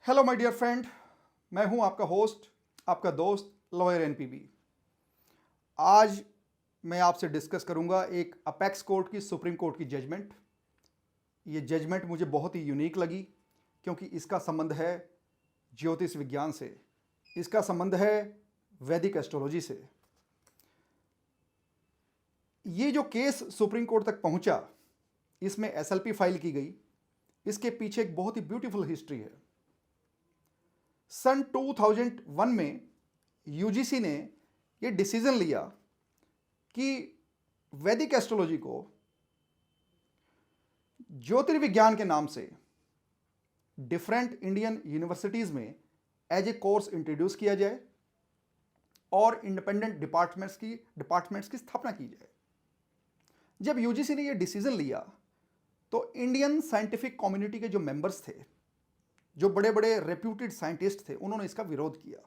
Hello my dear friend, मैं हूं आपका होस्ट, आपका दोस्त लॉयर एनपीबी। आज मैं आपसे डिस्कस करूंगा एक अपेक्स कोर्ट की सुप्रीम कोर्ट की जजमेंट। ये जजमेंट मुझे बहुत ही यूनिक लगी क्योंकि इसका संबंध है ज्योतिष विज्ञान से, इसका संबंध है वैदिक एस्ट्रोलॉजी से। ये जो केस सुप्रीम कोर्ट तक पहुंचा, इसमें एसएलपी फाइल की गई। इसके पीछे एक बहुत ही ब्यूटीफुल हिस्ट्री है। सन 2001 में यूजीसी ने ये डिसीजन लिया कि वैदिक एस्ट्रोलॉजी को ज्योतिर्विज्ञान के नाम से डिफरेंट इंडियन यूनिवर्सिटीज़ में एज ए कोर्स इंट्रोड्यूस किया जाए और इंडिपेंडेंट डिपार्टमेंट्स की स्थापना की जाए। जब यूजीसी ने यह डिसीजन लिया तो इंडियन साइंटिफिक कम्युनिटी के जो मेंबर्स थे, जो बड़े बड़े रेप्यूटेड साइंटिस्ट थे, उन्होंने इसका विरोध किया।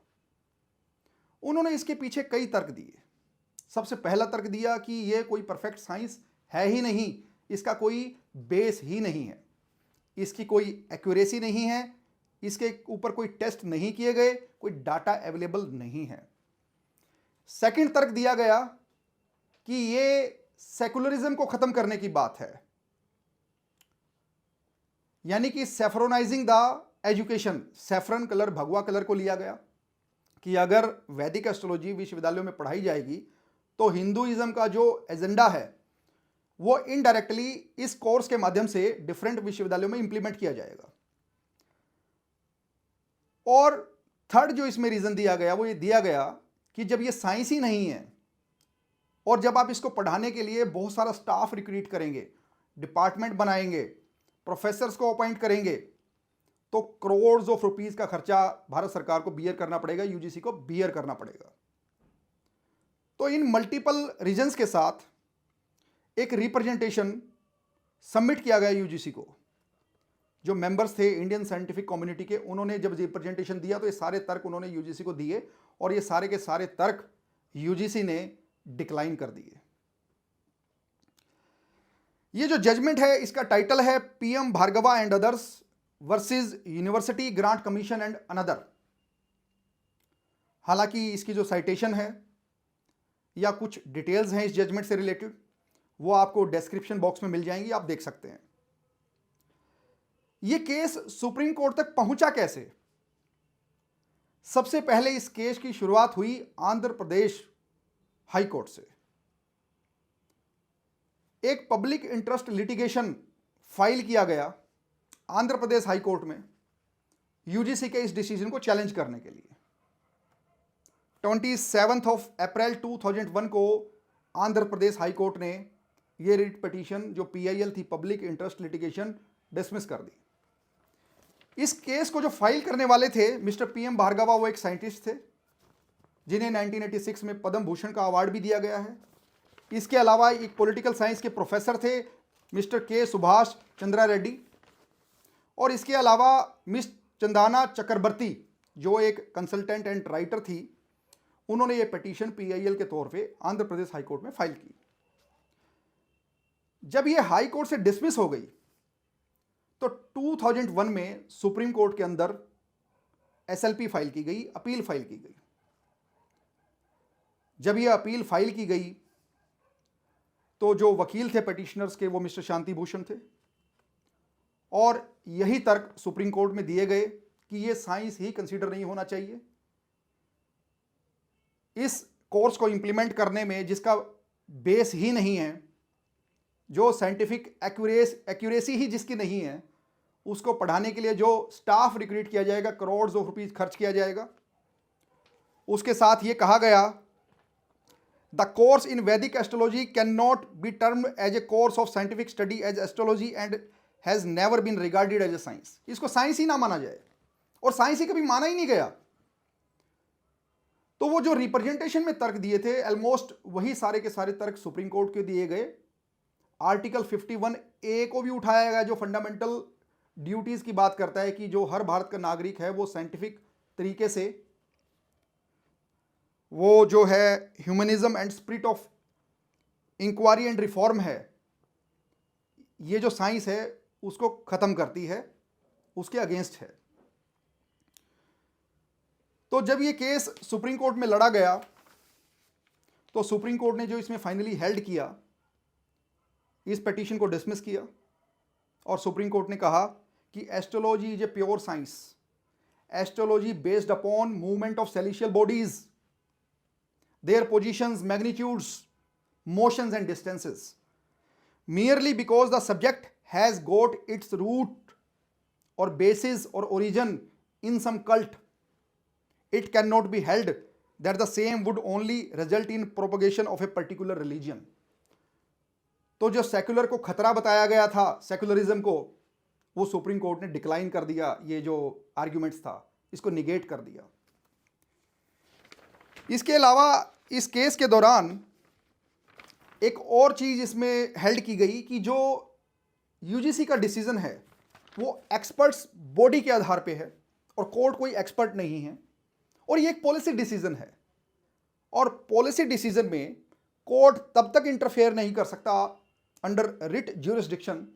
उन्होंने इसके पीछे कई तर्क दिए। सबसे पहला तर्क दिया कि यह कोई परफेक्ट साइंस है ही नहीं, इसका कोई बेस ही नहीं है, इसकी कोई एक्यूरेसी नहीं है, इसके ऊपर कोई टेस्ट नहीं किए गए, कोई डाटा अवेलेबल नहीं है। सेकंड तर्क दिया गया कि यह सेकुलरिज्म को खत्म करने की बात है, यानी कि सेफ्रोनाइजिंग द एजुकेशन। सेफ्रन कलर, भगवा कलर को लिया गया कि अगर वैदिक एस्ट्रोलॉजी विश्वविद्यालयों में पढ़ाई जाएगी तो हिंदुइज्म का जो एजेंडा है वो इनडायरेक्टली इस कोर्स के माध्यम से डिफरेंट विश्वविद्यालयों में इंप्लीमेंट किया जाएगा। और थर्ड जो इसमें रीजन दिया गया वो ये दिया गया कि जब ये साइंस ही नहीं है और जब आप इसको पढ़ाने के लिए बहुत सारा स्टाफ रिक्रूट करेंगे, डिपार्टमेंट बनाएंगे, प्रोफेसर्स को अपॉइंट करेंगे, तो करोड़ ऑफ रुपीस का खर्चा भारत सरकार को बियर करना पड़ेगा, यूजीसी को बियर करना पड़ेगा। तो इन मल्टीपल रीजंस के साथ एक रिप्रेजेंटेशन सबमिट किया गया यूजीसी को। जो मेंबर्स थे इंडियन साइंटिफिक कम्युनिटी के, उन्होंने जब रिप्रेजेंटेशन दिया तो ये सारे तर्क उन्होंने यूजीसी को दिए और ये सारे के सारे तर्क यूजीसी ने डिक्लाइन कर दिए। ये जो जजमेंट है इसका टाइटल है PM Bhargava and others versus university grant commission and another. हालांकि इसकी जो साइटेशन है या कुछ डिटेल्स हैं इस जजमेंट से रिलेटेड वो आपको डिस्क्रिप्शन बॉक्स में मिल जाएंगी, आप देख सकते हैं। यह केस सुप्रीम कोर्ट तक पहुंचा कैसे? सबसे पहले इस केस की शुरुआत हुई आंध्र प्रदेश हाई कोर्ट से। एक पब्लिक इंटरेस्ट लिटिगेशन फाइल किया गया आंध्र प्रदेश हाई कोर्ट में यूजीसी के इस डिसीजन को चैलेंज करने के लिए। 27 अप्रैल 2001 को आंध्र प्रदेश हाई कोर्ट ने यह रिट पिटीशन जो पीआईएल थी, पब्लिक इंटरेस्ट लिटिगेशन, डिसमिस कर दी। इस केस को जो फाइल करने वाले थे मिस्टर पीएम भार्गवा, वो एक साइंटिस्ट थे जिन्हें 1986 में पद्म भूषण का अवार्ड भी दिया गया है। इसके अलावा एक पॉलिटिकल साइंस के प्रोफेसर थे मिस्टर के सुभाष चंद्रा रेड्डी, और इसके अलावा मिस चंदाना चक्रवर्ती जो एक कंसल्टेंट एंड राइटर थी, उन्होंने ये पिटीशन पीआईएल के तौर पे आंध्र प्रदेश हाई कोर्ट में फाइल की। जब ये हाई कोर्ट से डिसमिस हो गई तो 2001 में सुप्रीम कोर्ट के अंदर एसएलपी फाइल की गई, अपील फाइल की गई। जब ये अपील फाइल की गई तो जो वकील थे पिटिशनर्स के वो मिस्टर शांति भूषण थे, और यही तर्क सुप्रीम कोर्ट में दिए गए कि ये साइंस ही कंसीडर नहीं होना चाहिए। इस कोर्स को इंप्लीमेंट करने में जिसका बेस ही नहीं है, जो साइंटिफिक एक्यूरेसी ही जिसकी नहीं है, उसको पढ़ाने के लिए जो स्टाफ रिक्रूट किया जाएगा, करोड़ ऑफ रुपीस खर्च किया जाएगा। उसके साथ ये कहा गया the course in Vedic astrology can not be termed as a course of scientific study as astrology and has never been regarded as a science. इसको साइंस ही ना माना जाए और साइंस ही कभी माना ही नहीं गया। तो वो जो रिप्रेजेंटेशन में तर्क दिए थे ऑलमोस्ट वही सारे के सारे तर्क सुप्रीम कोर्ट के दिए गए। आर्टिकल 51A को भी उठाया गया जो फंडामेंटल ड्यूटीज की बात करता है कि जो हर भारत का नागरिक है वो साइंटिफिक तरीके से वो जो है humanism and spirit of inquiry and reform है, ये जो साइंस है उसको ख़त्म करती है, उसके अगेंस्ट है। तो जब ये केस सुप्रीम कोर्ट में लड़ा गया तो सुप्रीम कोर्ट ने जो इसमें फाइनली हेल्ड किया, इस पिटीशन को डिसमिस किया और सुप्रीम कोर्ट ने कहा कि astrology is a pure science, astrology based upon movement of celestial bodies, their positions, magnitudes, motions and distances, merely because the subject has got its root or basis or origin in some cult, it cannot be held that the same would only result in propagation of a particular religion. तो जो secular को खतरा बताया गया था, secularism को, वो supreme court ने डिक्लाइन कर दिया। ये जो आर्ग्यूमेंट्स था इसको निगेट कर दिया। इसके अलावा इस केस के दौरान एक और चीज़ इसमें हेल्ड की गई कि जो यूजीसी का डिसीजन है वो एक्सपर्ट्स बॉडी के आधार पे है और कोर्ट कोई एक्सपर्ट नहीं है, और ये एक पॉलिसी डिसीजन है, और पॉलिसी डिसीजन में कोर्ट तब तक इंटरफेयर नहीं कर सकता अंडर रिट ज्यूरिसडिक्शन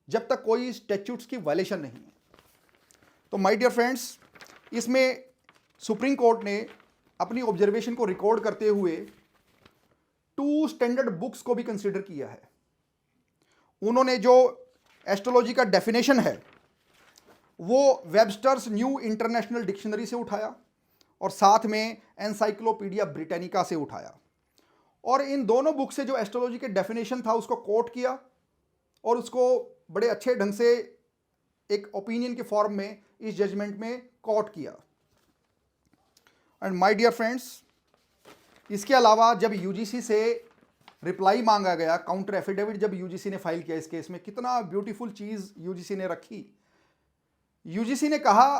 जब तक कोई स्टैट्यूट्स की वायलेशन नहीं है। तो माय डियर फ्रेंड्स, इसमें सुप्रीम कोर्ट ने अपनी ऑब्जर्वेशन को रिकॉर्ड करते हुए 2 स्टैंडर्ड बुक्स को भी कंसीडर किया है। उन्होंने जो एस्ट्रोलॉजी का डेफिनेशन है वो वेबस्टर्स न्यू इंटरनेशनल डिक्शनरी से उठाया और साथ में एनसाइक्लोपीडिया ब्रिटानिका से उठाया, और इन दोनों बुक से जो एस्ट्रोलॉजी के डेफिनेशन था उसको कोट किया और उसको बड़े अच्छे ढंग से एक ओपिनियन के फॉर्म में इस जजमेंट में कोट किया। एंड माय डियर फ्रेंड्स, इसके अलावा जब यूजीसी से रिप्लाई मांगा गया, काउंटर एफिडेविट जब यूजीसी ने फाइल किया इस केस में, कितना ब्यूटीफुल चीज़ यूजीसी ने रखी। यूजीसी ने कहा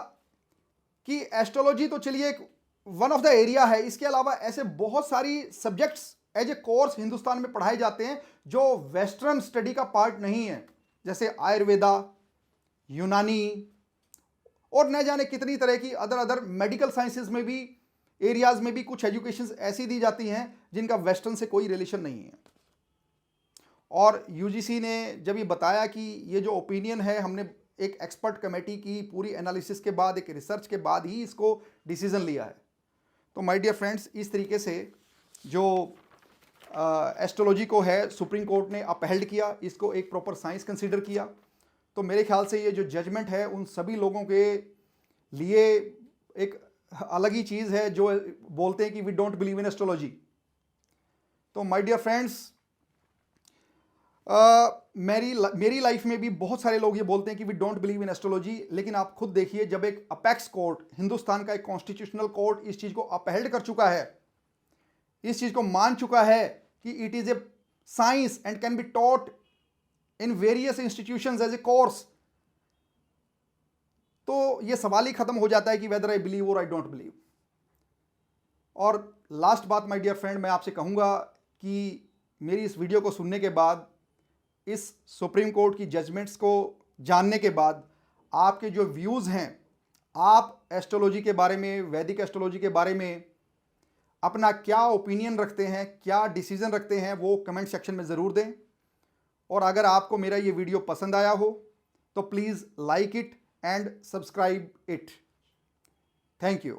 कि एस्ट्रोलॉजी तो चलिए एक वन ऑफ द एरिया है, इसके अलावा ऐसे बहुत सारी subjects as a course Hindustan में पढ़ाए जाते हैं जो वेस्टर्न स्टडी का पार्ट नहीं है, जैसे आयुर्वेदा, यूनानी और न जाने कितनी तरह की अदर मेडिकल साइंसेज में भी एरियाज में भी कुछ एजुकेशन ऐसी दी जाती हैं जिनका वेस्टर्न से कोई रिलेशन नहीं है। और यूजीसी ने जब ये बताया कि ये जो ओपिनियन है, हमने एक एक्सपर्ट कमेटी की पूरी एनालिसिस के बाद, एक रिसर्च के बाद ही इसको डिसीजन लिया है। तो माय डियर फ्रेंड्स, इस तरीके से जो एस्ट्रोलॉजी को है सुप्रीम कोर्ट ने अपहेल्ड किया, इसको एक प्रॉपर साइंस कंसीडर किया। तो मेरे ख्याल से ये जो जजमेंट है उन सभी लोगों के लिए एक अलग ही चीज़ है जो बोलते हैं कि we don't believe in astrology. तो माय डियर फ्रेंड्स, मेरी लाइफ में भी बहुत सारे लोग ये बोलते हैं कि we don't believe in astrology, लेकिन आप खुद देखिए, जब एक अपेक्स कोर्ट, हिंदुस्तान का एक कॉन्स्टिट्यूशनल कोर्ट इस चीज़ को अपहेल्ड कर चुका है, इस चीज़ को मान चुका है कि it is a science and can be taught in various institutions as a course, तो ये सवाल ही खत्म हो जाता है कि वेदर आई बिलीव और आई डोंट बिलीव। और लास्ट बात माय डियर फ्रेंड, मैं आपसे कहूँगा कि मेरी इस वीडियो को सुनने के बाद, इस सुप्रीम कोर्ट की जजमेंट्स को जानने के बाद, आपके जो व्यूज़ हैं, आप एस्ट्रोलॉजी के बारे में, वैदिक एस्ट्रोलॉजी के बारे में अपना क्या ओपिनियन रखते हैं, क्या डिसीजन रखते हैं, वो कमेंट सेक्शन में ज़रूर दें। और अगर आपको मेरा ये वीडियो पसंद आया हो तो please like it and subscribe it. Thank you.